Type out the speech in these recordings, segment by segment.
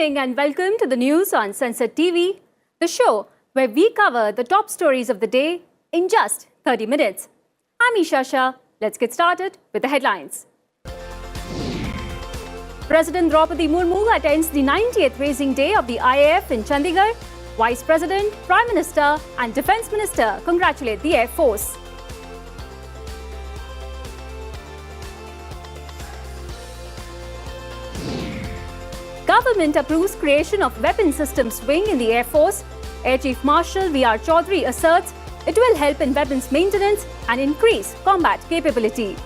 evening and welcome to the news on Sansad TV, the show where we cover the top stories of the day in just 30 minutes. I'm Isha Shah. Let's get started with the headlines. President Draupadi Murmu attends the 90th Raising Day of the IAF in Chandigarh. Vice President, Prime Minister and Defence Minister congratulate the Air Force. Government approves creation of Weapon Systems Wing in the Air Force. Air Chief Marshal V.R. Chaudhary asserts it will help in weapons maintenance and increase combat capability.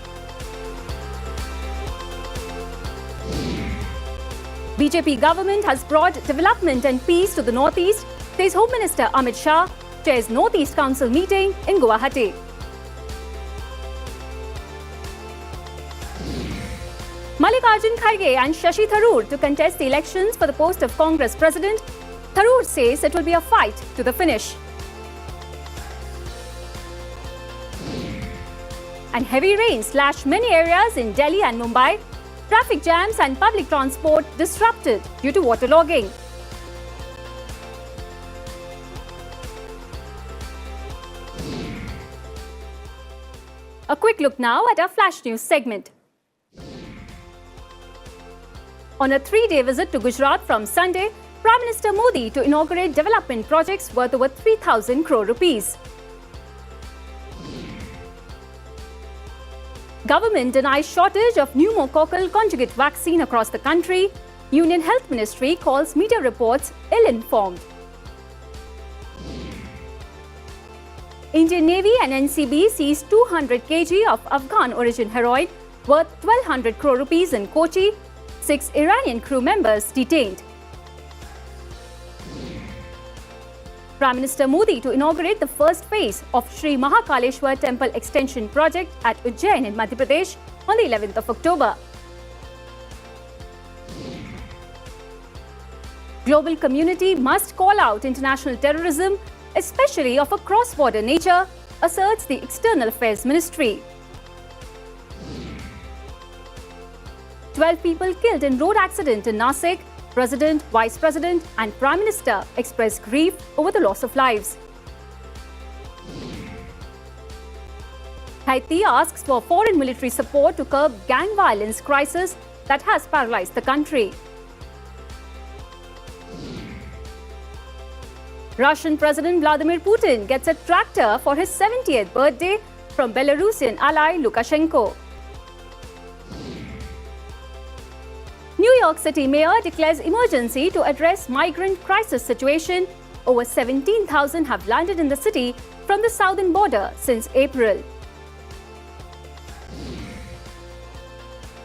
BJP government has brought development and peace to the Northeast, says Home Minister Amit Shah, chairs Northeast Council meeting in Guwahati. Mallikarjun Kharge and Shashi Tharoor to contest the elections for the post of Congress President. Tharoor says it will be a fight to the finish. And heavy rain slashed many areas in Delhi and Mumbai. Traffic jams and public transport disrupted due to waterlogging. A quick look now at our Flash News segment. On a 3-day visit to Gujarat from Sunday, Prime Minister Modi to inaugurate development projects worth over 3,000 crore rupees. Government denies shortage of pneumococcal conjugate vaccine across the country. Union Health Ministry calls media reports ill-informed. Indian Navy and NCB seized 200 kg of Afghan origin heroin worth 1,200 crore rupees in Kochi. 6 Iranian crew members detained. Prime Minister Modi to inaugurate the first phase of Sri Mahakaleshwar Temple Extension Project at Ujjain in Madhya Pradesh on the 11th of October. Global community must call out international terrorism, especially of a cross-border nature, asserts the External Affairs Ministry. 12 people killed in road accident in Nasik. President, Vice President and Prime Minister expressed grief over the loss of lives. Haiti asks for foreign military support to curb gang violence crisis that has paralyzed the country. Russian President Vladimir Putin gets a tractor for his 70th birthday from Belarusian ally Lukashenko. New York City Mayor declares emergency to address migrant crisis situation. Over 17,000 have landed in the city from the southern border since April.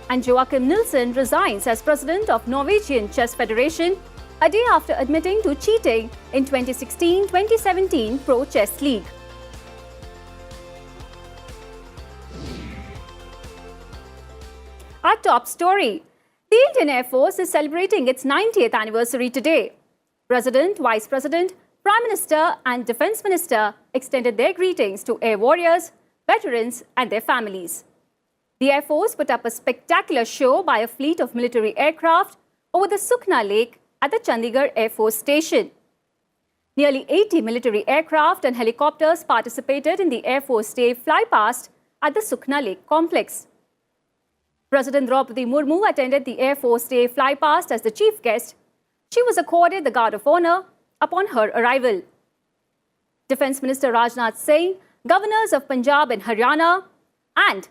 And Joachim Nilsson resigns as president of Norwegian Chess Federation a day after admitting to cheating in 2016-2017 Pro Chess League. Our top story. The Indian Air Force is celebrating its 90th anniversary today. President, Vice President, Prime Minister and Defence Minister extended their greetings to air warriors, veterans and their families. The Air Force put up a spectacular show by a fleet of military aircraft over the Sukna Lake at the Chandigarh Air Force Station. Nearly 80 military aircraft and helicopters participated in the Air Force Day flypast at the Sukna Lake complex. President Draupadi Murmu attended the Air Force Day flypast as the chief guest. She was accorded the Guard of Honour upon her arrival. Defence Minister Rajnath Singh, Governors of Punjab and Haryana, and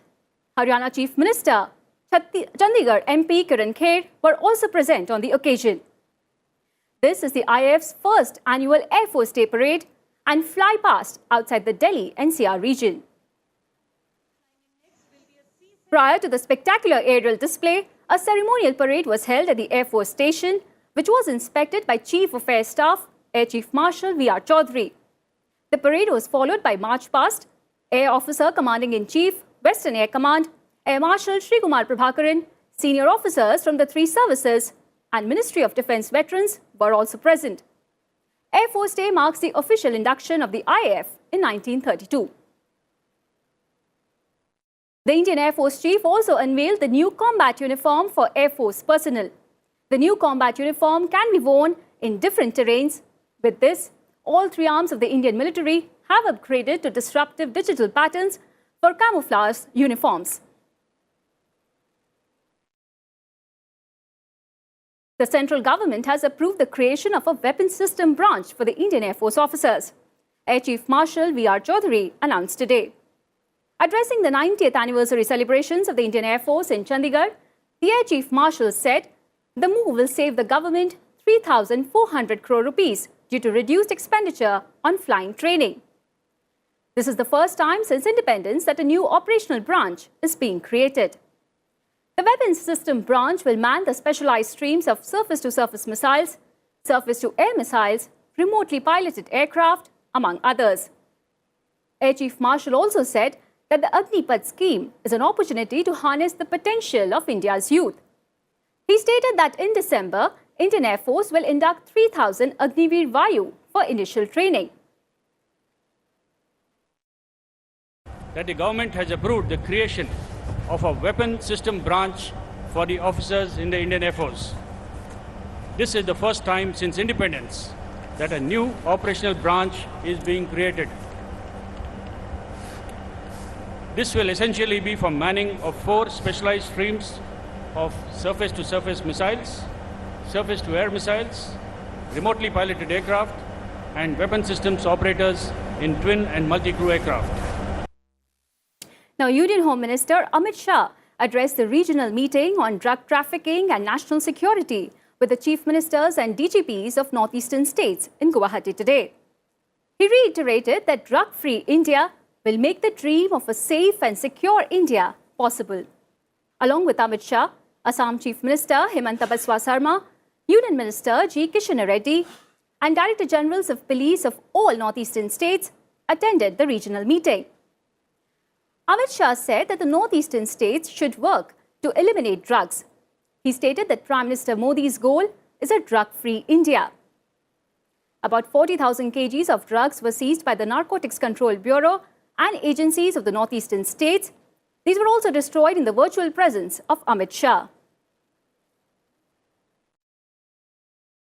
Haryana Chief Minister Chandigarh MP Kiran Kher were also present on the occasion. This is the IAF's first annual Air Force Day parade and flypast outside the Delhi NCR region. Prior to the spectacular aerial display, a ceremonial parade was held at the Air Force Station, which was inspected by Chief of Air Staff, Air Chief Marshal V.R. Chaudhary. The parade was followed by March Past. Air Officer Commanding-in-Chief, Western Air Command, Air Marshal Sri Kumar Prabhakaran, senior officers from the 3 services, and Ministry of Defence veterans were also present. Air Force Day marks the official induction of the IAF in 1932. The Indian Air Force Chief also unveiled the new combat uniform for Air Force personnel. The new combat uniform can be worn in different terrains. With this, all three arms of the Indian military have upgraded to disruptive digital patterns for camouflage uniforms. The central government has approved the creation of a weapons system branch for the Indian Air Force officers. Air Chief Marshal V.R. Chaudhary announced today. Addressing the 90th anniversary celebrations of the Indian Air Force in Chandigarh, the Air Chief Marshal said the move will save the government 3,400 crore rupees due to reduced expenditure on flying training. This is the first time since independence that a new operational branch is being created. The weapons system branch will man the specialized streams of surface-to-surface missiles, surface-to-air missiles, remotely piloted aircraft, among others. Air Chief Marshal also said that the Agnipath scheme is an opportunity to harness the potential of India's youth. He stated that in December, Indian Air Force will induct 3,000 Agniveer Vayu for initial training. That the government has approved the creation of a weapon system branch for the officers in the Indian Air Force. This is the first time since independence that a new operational branch is being created. This will essentially be for manning of 4 specialized streams of surface-to-surface missiles, surface-to-air missiles, remotely piloted aircraft, and weapon systems operators in twin and multi-crew aircraft. Now, Union Home Minister Amit Shah addressed the regional meeting on drug trafficking and national security with the Chief Ministers and DGPs of northeastern states in Guwahati today. He reiterated that drug-free India will make the dream of a safe and secure India possible. Along with Amit Shah, Assam Chief Minister Himanta Biswa Sarma, Union Minister G. Kishan Reddy, and Director Generals of Police of all northeastern states attended the regional meeting. Amit Shah said that the northeastern states should work to eliminate drugs. He stated that Prime Minister Modi's goal is a drug-free India. About 40,000 kgs of drugs were seized by the Narcotics Control Bureau and agencies of the northeastern states. These were also destroyed in the virtual presence of Amit Shah.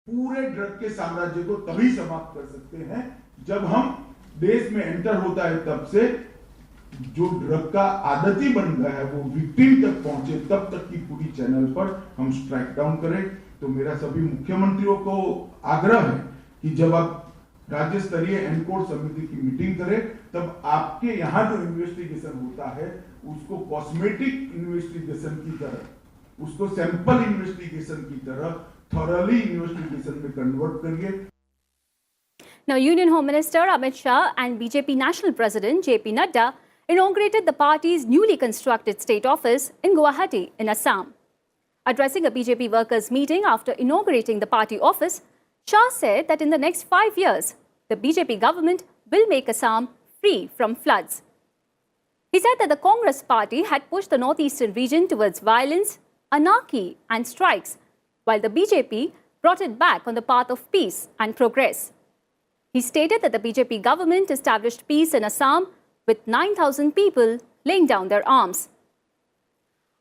पूरे drug के साम्राज्य को तभी समाप्त कर सकते हैं जब हम देश में एंटर होता है तब से जो ड्रग का आदती बन गया है वो विक्टिम तक पहुंचे तब तक की पूरी चैनल पर हम स्ट्राइक डाउन करें। तो मेरा सभी मुख्यमंत्रियों को आग्रह है कि जब आप राज्य स्तरीय एनकोड समिति की मीटिंग करें तब आपके यहाँ जो इन्वेस्टिगेशन होता है उसको कॉस्मेटिक इन्वेस्टिगेशन की तरह, उसको सैंपल इन्वेस्टिगेशन की तरह thoroughly investigation में convert करिए। Now, Union Home Minister Amit Shah and BJP National President JP Nadda inaugurated the party's newly constructed state office in Guwahati in Assam. Addressing a BJP workers' meeting after inaugurating the party office, Shah said that in the next 5 years, the BJP government will make Assam free from floods. He said that the Congress party had pushed the northeastern region towards violence, anarchy and strikes, while the BJP brought it back on the path of peace and progress. He stated that the BJP government established peace in Assam with 9,000 people laying down their arms.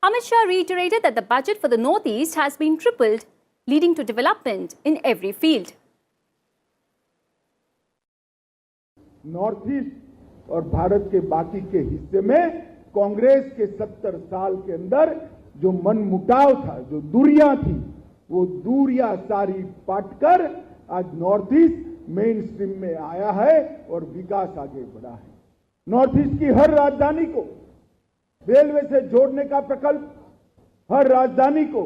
Amit Shah reiterated that the budget for the Northeast has been tripled, leading to development in every field. North और भारत के बाकी के हिस्से में कांग्रेस के 70 साल के अंदर जो मनमुटाव था, जो दूरियां थी, वो दूरियां सारी पाटकर आज नॉर्थ ईस्ट मेन स्ट्रीम में आया है और विकास आगे बढ़ा है। नॉर्थ ईस्ट की हर राजधानी को रेलवे से जोड़ने का प्रकल्प, हर राजधानी को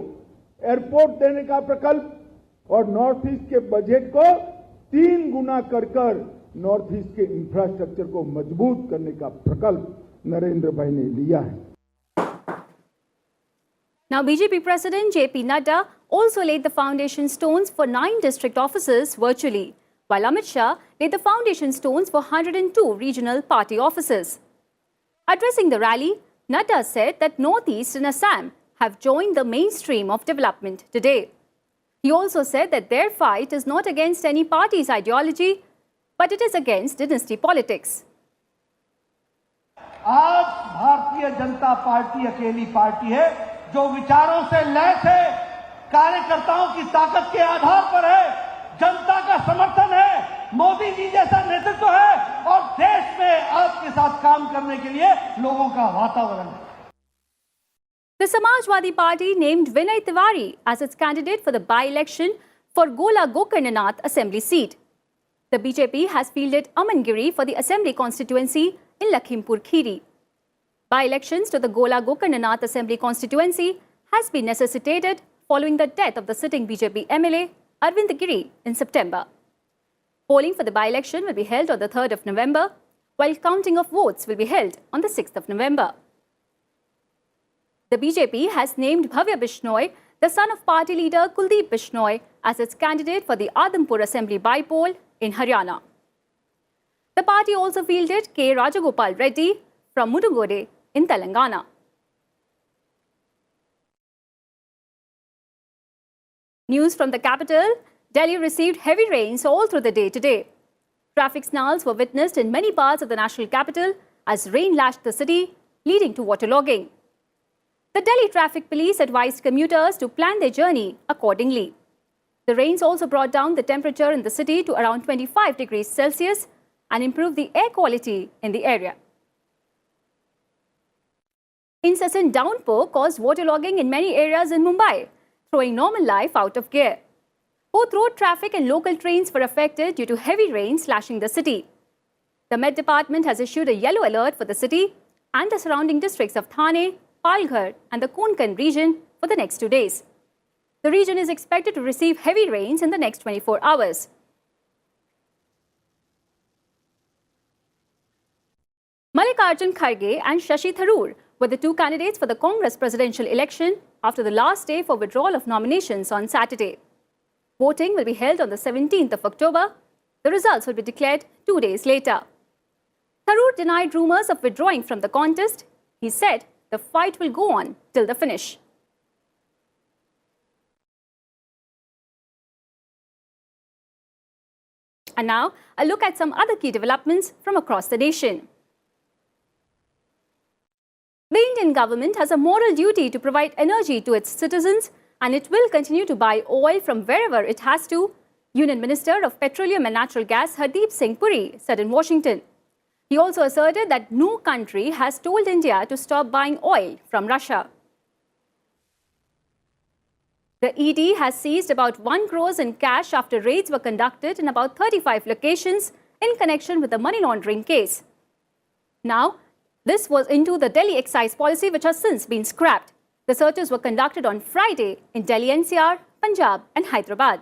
एयरपोर्ट देने का प्रकल्प और नॉर्थ ईस्ट के बजट को 3 गुना कर नॉर्थ ईस्ट के इंफ्रास्ट्रक्चर को मजबूत करने का प्रकल्प नरेंद्र भाई ने लिया है। Now, BJP President JP Nadda also laid the foundation stones for 9 district offices virtually, while Amit Shah laid the foundation stones for 102 regional party offices. Addressing the rally, Nadda said that Northeast and Assam have joined the mainstream of development today. He also said that their fight is not against any party's ideology, but it is against dynasty politics. आज Bharatiya Janata party अकेली party है जो विचारों से lace है, कार्यकर्ताओं की ताकत के आधार पर है, जनता का समर्थन है, मोदी जी जैसा नेतृत्व है और देश में आपके साथ काम करने के लिए लोगों का वातावरण है. The Samajwadi Party named Vinay Tiwari as its candidate for the by-election for Gola Gokarnanath Assembly seat. The BJP has fielded Aman Giri for the Assembly constituency in Lakhimpur Kheri. By-elections to the Gola Gokarnanath Assembly constituency has been necessitated following the death of the sitting BJP MLA Arvind Giri in September. Polling for the by-election will be held on the 3rd of November, while counting of votes will be held on the 6th of November. The BJP has named Bhavya Bishnoi, the son of party leader Kuldeep Bishnoi, as its candidate for the Adampur Assembly by-poll in Haryana. The party also fielded K. Rajagopal Reddy from Mudugode in Telangana. News from the capital, Delhi received heavy rains all through the day today. Traffic snarls were witnessed in many parts of the national capital as rain lashed the city, leading to waterlogging. The Delhi Traffic Police advised commuters to plan their journey accordingly. The rains also brought down the temperature in the city to around 25 degrees Celsius and improved the air quality in the area. Incessant downpour caused waterlogging in many areas in Mumbai, throwing normal life out of gear. Both road traffic and local trains were affected due to heavy rain slashing the city. The Met Department has issued a yellow alert for the city and the surrounding districts of Thane, Palghar and the Konkan region for the next 2 days. The region is expected to receive heavy rains in the next 24 hours. Mallikarjun Kharge and Shashi Tharoor were the two candidates for the Congress presidential election after the last day for withdrawal of nominations on Saturday. Voting will be held on the 17th of October. The results will be declared 2 days later. Tharoor denied rumors of withdrawing from the contest. He said the fight will go on till the finish. And now, a look at some other key developments from across the nation. The Indian government has a moral duty to provide energy to its citizens, and it will continue to buy oil from wherever it has to, Union Minister of Petroleum and Natural Gas Hardeep Singh Puri said in Washington. He also asserted that no country has told India to stop buying oil from Russia. The ED has seized about 1 crore in cash after raids were conducted in about 35 locations in connection with the money laundering case. Now, this was into the Delhi excise policy, which has since been scrapped. The searches were conducted on Friday in Delhi NCR, Punjab and Hyderabad.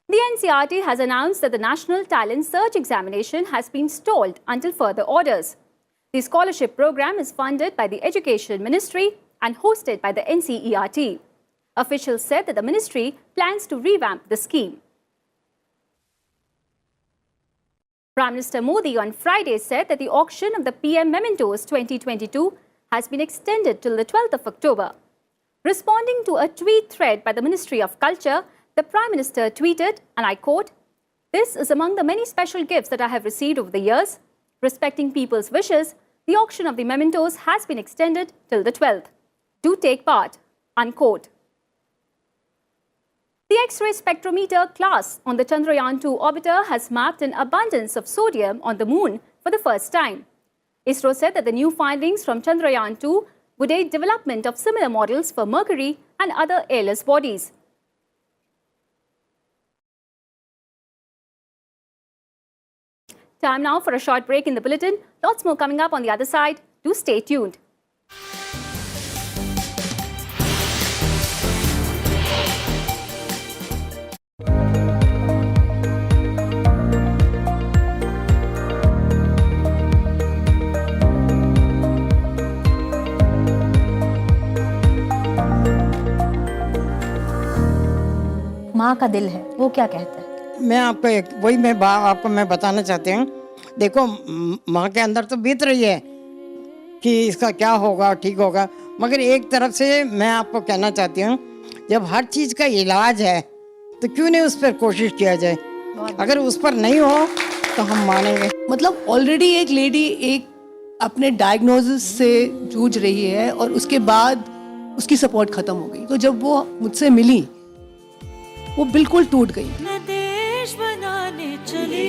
The NCRT has announced that the National Talent Search Examination has been stalled until further orders. The scholarship program is funded by the Education Ministry and hosted by the NCERT. Officials said that the ministry plans to revamp the scheme. Prime Minister Modi on Friday said that the auction of the PM Mementos 2022 has been extended till the 12th of October. Responding to a tweet thread by the Ministry of Culture, the Prime Minister tweeted, and I quote, "This is among the many special gifts that I have received over the years. Respecting people's wishes, the auction of the mementos has been extended till the 12th. Do take part," unquote. The X-ray spectrometer class on the Chandrayaan-2 orbiter has mapped an abundance of sodium on the moon for the first time. ISRO said that the new findings from Chandrayaan-2 would aid development of similar models for Mercury and other airless bodies. Time now for a short break in the bulletin. Lots more coming up on the other side. Do stay tuned. माँ का दिल है, वो क्या कहता है? मैं आपको आपको मैं बताना चाहती हूँ। देखो, माँ के अंदर तो बीत रही है कि इसका क्या होगा, ठीक होगा, मगर एक तरफ से मैं आपको कहना चाहती हूँ, जब हर चीज़ का इलाज है तो क्यों नहीं उस पर कोशिश किया जाए। अगर उस पर नहीं हो तो हम मानेंगे। मतलब ऑलरेडी एक लेडी एक अपने डायग्नोसिस से जूझ रही है और उसके बाद उसकी सपोर्ट खत्म हो गई। तो जब वो मुझसे मिली, वो बिल्कुल टूट गई। देश बनाने चली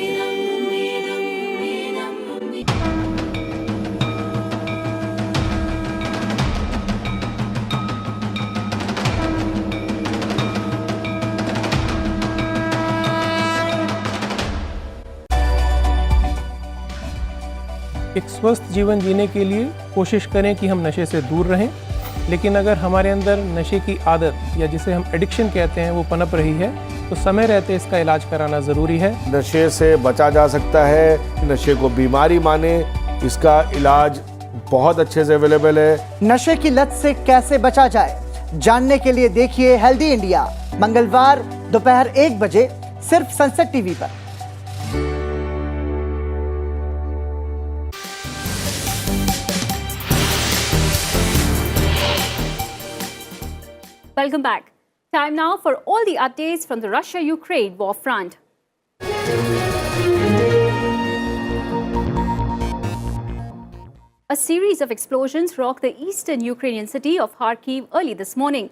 एक स्वस्थ जीवन जीने के लिए कोशिश करें कि हम नशे से दूर रहें, लेकिन अगर हमारे अंदर नशे की आदत या जिसे हम एडिक्शन कहते हैं वो पनप रही है तो समय रहते इसका इलाज कराना ज़रूरी है। नशे से बचा जा सकता है, नशे को बीमारी माने, इसका इलाज बहुत अच्छे से अवेलेबल है। नशे की लत से कैसे बचा जाए, जानने के लिए देखिए हेल्दी इंडिया मंगलवार दोपहर 1 बजे सिर्फ सनसेट टीवी पर। Welcome back. Time now for all the updates from the Russia-Ukraine war front. A series of explosions rocked the eastern Ukrainian city of Kharkiv early this morning.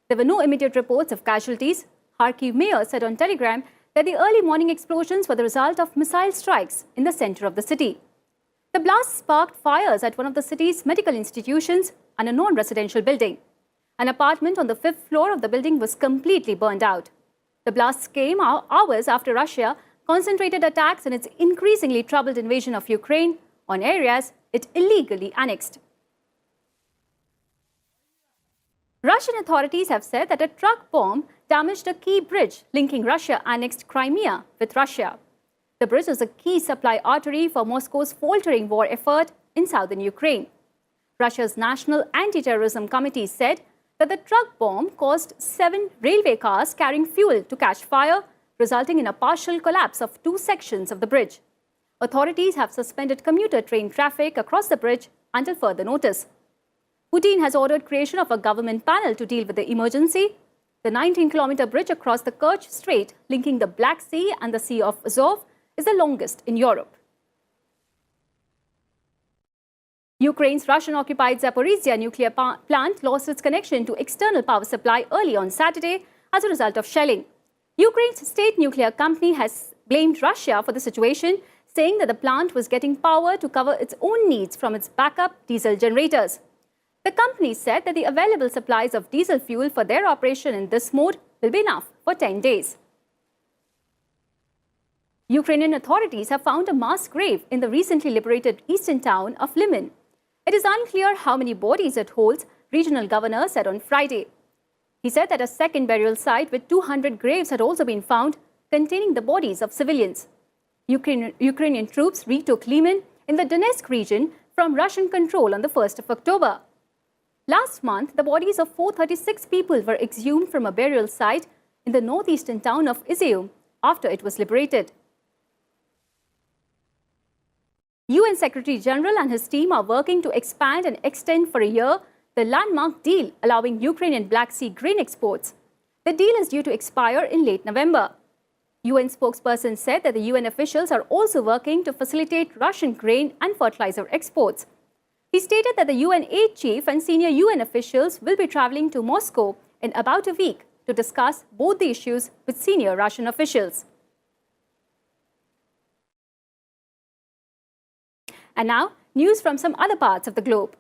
There were no immediate reports of casualties. Kharkiv mayor said on Telegram that the early morning explosions were the result of missile strikes in the center of the city. The blast sparked fires at one of the city's medical institutions and a non-residential building. An apartment on the 5th floor of the building was completely burned out. The blasts came hours after Russia concentrated attacks in its increasingly troubled invasion of Ukraine on areas it illegally annexed. Russian authorities have said that a truck bomb damaged a key bridge linking Russia-annexed Crimea with Russia. The bridge is a key supply artery for Moscow's faltering war effort in southern Ukraine. Russia's National Anti-Terrorism Committee said that the truck bomb caused 7 railway cars carrying fuel to catch fire, resulting in a partial collapse of 2 sections of the bridge. Authorities have suspended commuter train traffic across the bridge until further notice. Putin has ordered creation of a government panel to deal with the emergency. The 19-kilometer bridge across the Kerch Strait linking the Black Sea and the Sea of Azov is the longest in Europe. Ukraine's Russian-occupied Zaporizhzhia nuclear plant lost its connection to external power supply early on Saturday as a result of shelling. Ukraine's state nuclear company has blamed Russia for the situation, saying that the plant was getting power to cover its own needs from its backup diesel generators. The company said that the available supplies of diesel fuel for their operation in this mode will be enough for 10 days. Ukrainian authorities have found a mass grave in the recently liberated eastern town of Liman. It is unclear how many bodies it holds, regional governor said on Friday. He said that a second burial site with 200 graves had also been found, containing the bodies of civilians. Ukrainian troops retook Liman in the Donetsk region from Russian control on the 1st of October. Last month, the bodies of 436 people were exhumed from a burial site in the northeastern town of Izium after it was liberated. UN Secretary General and his team are working to expand and extend for a year the landmark deal allowing Ukrainian Black Sea grain exports. The deal is due to expire in late November. UN spokesperson said that the UN officials are also working to facilitate Russian grain and fertilizer exports. He stated that the UN aid chief and senior UN officials will be traveling to Moscow in about a week to discuss both the issues with senior Russian officials. And now, news from some other parts of the globe.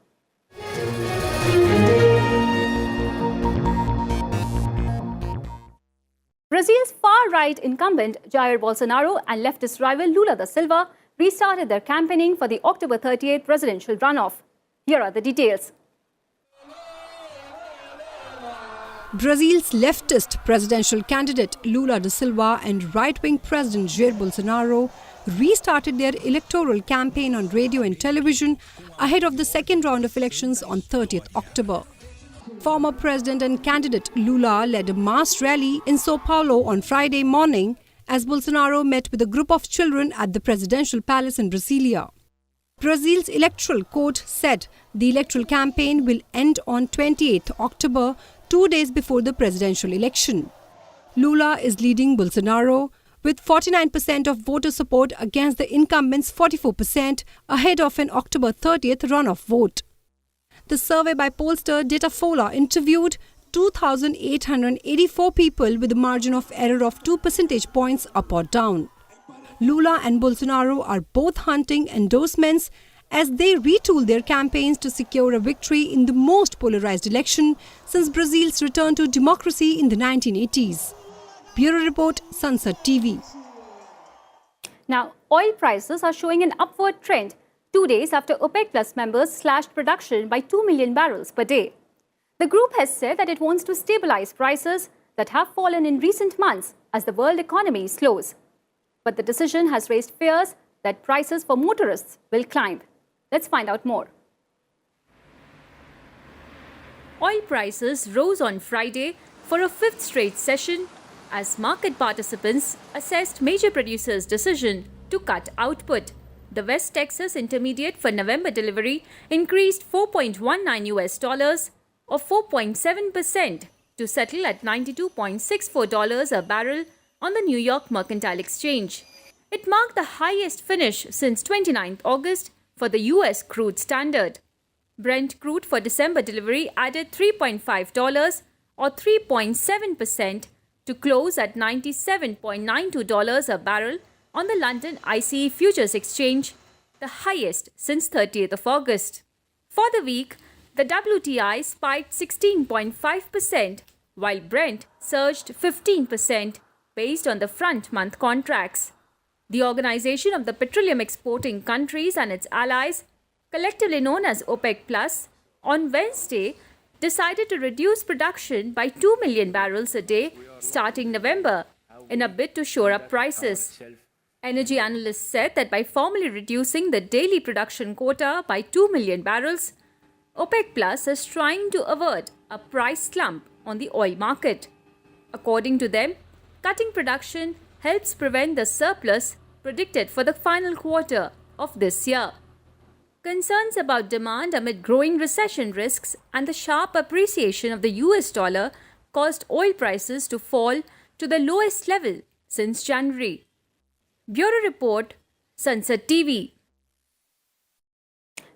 Brazil's far-right incumbent Jair Bolsonaro and leftist rival Lula da Silva restarted their campaigning for the October 30th presidential runoff. Here are the details. Brazil's leftist presidential candidate Lula da Silva and right-wing President Jair Bolsonaro restarted their electoral campaign on radio and television ahead of the second round of elections on 30th October. Former President and candidate Lula led a mass rally in Sao Paulo on Friday morning as Bolsonaro met with a group of children at the presidential palace in Brasilia. Brazil's electoral court said the electoral campaign will end on 28th October, 2 days before the presidential election. Lula is leading Bolsonaro with 49% of voter support against the incumbent's 44% ahead of an October 30th runoff vote. The survey by pollster Datafola interviewed 2,884 people with a margin of error of 2 percentage points up or down. Lula and Bolsonaro are both hunting endorsements as they retool their campaigns to secure a victory in the most polarized election since Brazil's return to democracy in the 1980s. Bureau Report, Sansad TV. Now, oil prices are showing an upward trend 2 days after OPEC Plus members slashed production by 2 million barrels per day. The group has said that it wants to stabilize prices that have fallen in recent months as the world economy slows. But the decision has raised fears that prices for motorists will climb. Let's find out more. Oil prices rose on Friday for a fifth straight session as market participants assessed major producers' decision to cut output. The West Texas Intermediate for November delivery increased $4.19 or 4.7% to settle at $92.64 a barrel on the New York Mercantile Exchange. It marked the highest finish since 29 August for the US crude standard. Brent crude for December delivery added $3.5 or 3.7% to close at $97.92 a barrel on the London ICE Futures Exchange, the highest since 30th of August. For the week, the WTI spiked 16.5%, while Brent surged 15% based on the front month contracts. The Organization of the Petroleum Exporting Countries and its allies, collectively known as OPEC Plus, on Wednesday decided to reduce production by 2 million barrels a day starting November in a bid to shore up prices. Energy analysts said that by formally reducing the daily production quota by 2 million barrels, OPEC Plus is trying to avert a price slump on the oil market. According to them, cutting production helps prevent the surplus predicted for the final quarter of this year. Concerns about demand amid growing recession risks and the sharp appreciation of the US dollar caused oil prices to fall to the lowest level since January. Bureau Report, Sansad TV.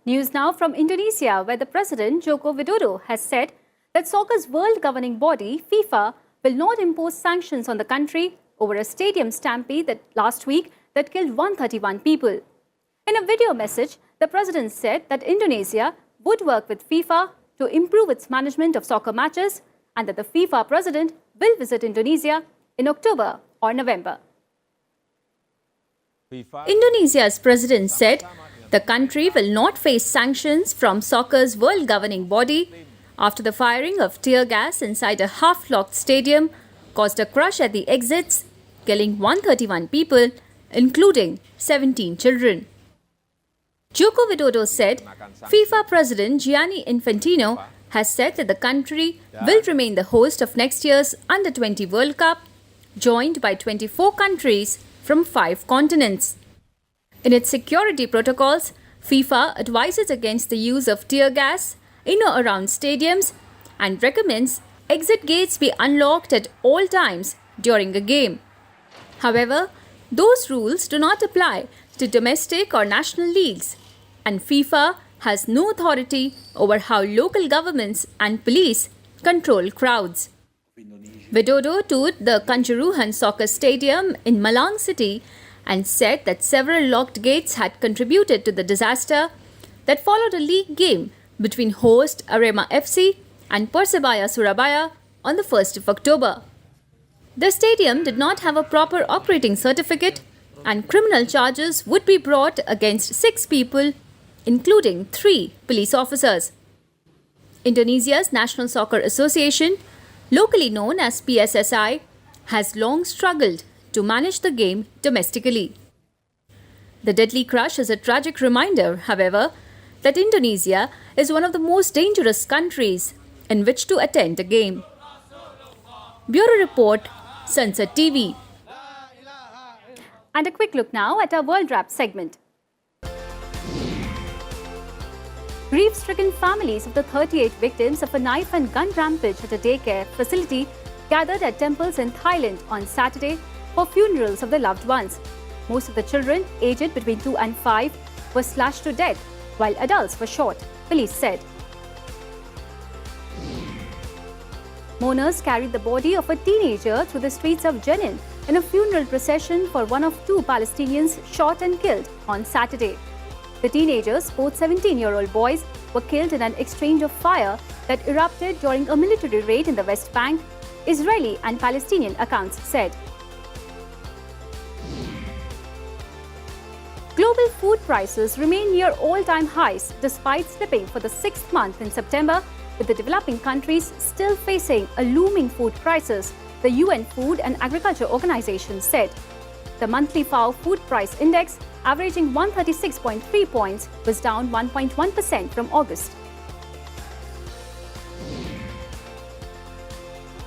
News now from Indonesia, where the President Joko Widodo has said that soccer's world governing body, FIFA, will not impose sanctions on the country over a stadium stampede last week that killed 131 people. In a video message, the President said that Indonesia would work with FIFA to improve its management of soccer matches and that the FIFA President will visit Indonesia in October or November. Indonesia's President said the country will not face sanctions from soccer's world governing body after the firing of tear gas inside a half-locked stadium caused a crush at the exits, killing 131 people, including 17 children. Joko Widodo said FIFA President Gianni Infantino has said that the country will remain the host of next year's Under-20 World Cup, joined by 24 countries from 5 continents. In its security protocols, FIFA advises against the use of tear gas in or around stadiums and recommends exit gates be unlocked at all times during a game. However, those rules do not apply to domestic or national leagues, and FIFA has no authority over how local governments and police control crowds. Widodo toured the Kanjuruhan Soccer Stadium in Malang City and said that several locked gates had contributed to the disaster that followed a league game between host Arema FC and Persebaya Surabaya on the 1st of October. The stadium did not have a proper operating certificate and criminal charges would be brought against 6 people, including 3 police officers. Indonesia's National Soccer Association, locally known as PSSI, has long struggled to manage the game domestically. The deadly crush is a tragic reminder, however, that Indonesia is one of the most dangerous countries in which to attend a game. Bureau Report, Sansad TV. And a quick look now at our World Wrap segment. Grief-stricken families of the 38 victims of a knife and gun rampage at a daycare facility gathered at temples in Thailand on Saturday for funerals of their loved ones. Most of the children, aged between 2 and 5, were slashed to death, while adults were shot, police said. Mourners carried the body of a teenager through the streets of Jenin in a funeral procession for one of two Palestinians shot and killed on Saturday. The teenagers, both 17-year-old boys, were killed in an exchange of fire that erupted during a military raid in the West Bank, Israeli and Palestinian accounts said. Global food prices remain near all-time highs despite slipping for the sixth month in September, with the developing countries still facing a looming food crisis, the UN Food and Agriculture Organization said. The monthly FAO food price index, averaging 136.3 points, was down 1.1% from August.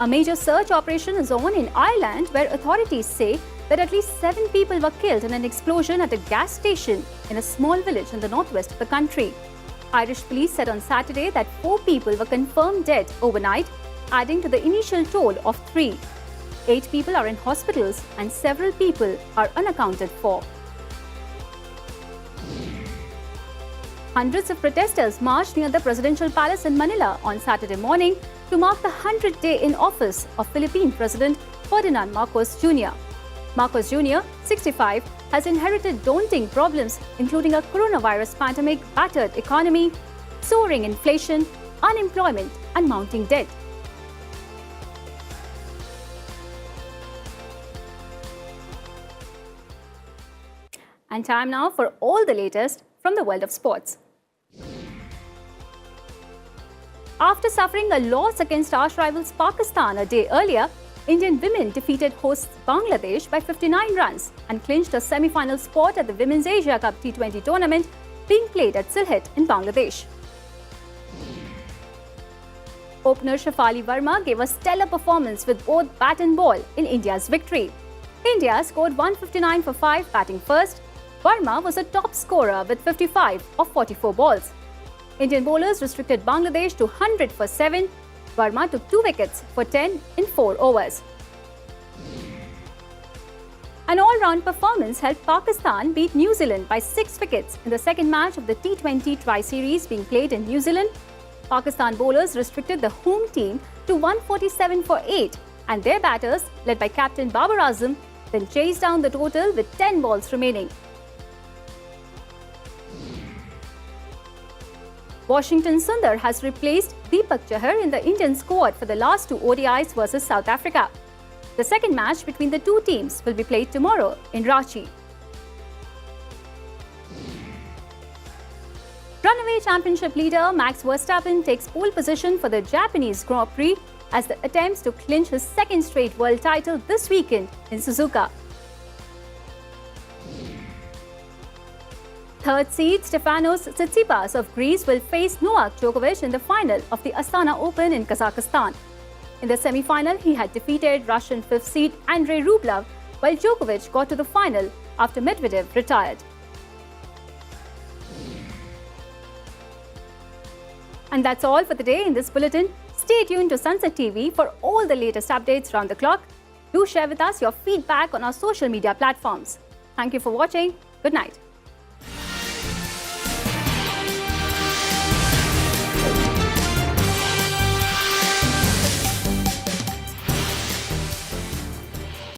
A major search operation is on in Ireland, where authorities say that at least 7 people were killed in an explosion at a gas station in a small village in the northwest of the country. Irish police said on Saturday that 4 people were confirmed dead overnight, adding to the initial toll of 3. 8 people are in hospitals and several people are unaccounted for. Hundreds of protesters marched near the presidential palace in Manila on Saturday morning to mark the 100th day in office of Philippine President Ferdinand Marcos Jr. Marcos Jr., 65, has inherited daunting problems, including a coronavirus pandemic, battered economy, soaring inflation, unemployment, and mounting debt. And time now for all the latest from the world of sports. After suffering a loss against arch rivals Pakistan a day earlier, Indian women defeated hosts Bangladesh by 59 runs and clinched a semi-final spot at the Women's Asia Cup T20 tournament being played at Sylhet in Bangladesh. Opener Shafali Verma gave a stellar performance with both bat and ball in India's victory. India scored 159 for 5 batting first. Verma was a top scorer with 55 of 44 balls. Indian bowlers restricted Bangladesh to 100 for 7. Verma took 2 wickets for 10 in 4 overs. An all-round performance helped Pakistan beat New Zealand by 6 wickets in the second match of the T20 Tri-Series being played in New Zealand. Pakistan bowlers restricted the home team to 147 for 8, and their batters, led by captain Babar Azam, then chased down the total with 10 balls remaining. Washington Sundar has replaced Deepak Chahar in the Indian squad for the last 2 ODIs versus South Africa. The second match between the two teams will be played tomorrow in Ranchi. Runaway championship leader Max Verstappen takes pole position for the Japanese Grand Prix as the attempts to clinch his second straight world title this weekend in Suzuka. Third seed Stefanos Tsitsipas of Greece will face Novak Djokovic in the final of the Astana Open in Kazakhstan. In the semi-final, he had defeated Russian 5th seed Andrei Rublev, while Djokovic got to the final after Medvedev retired. And that's all for the day in this bulletin. Stay tuned to Sansad TV for all the latest updates round the clock. Do share with us your feedback on our social media platforms. Thank you for watching. Good night.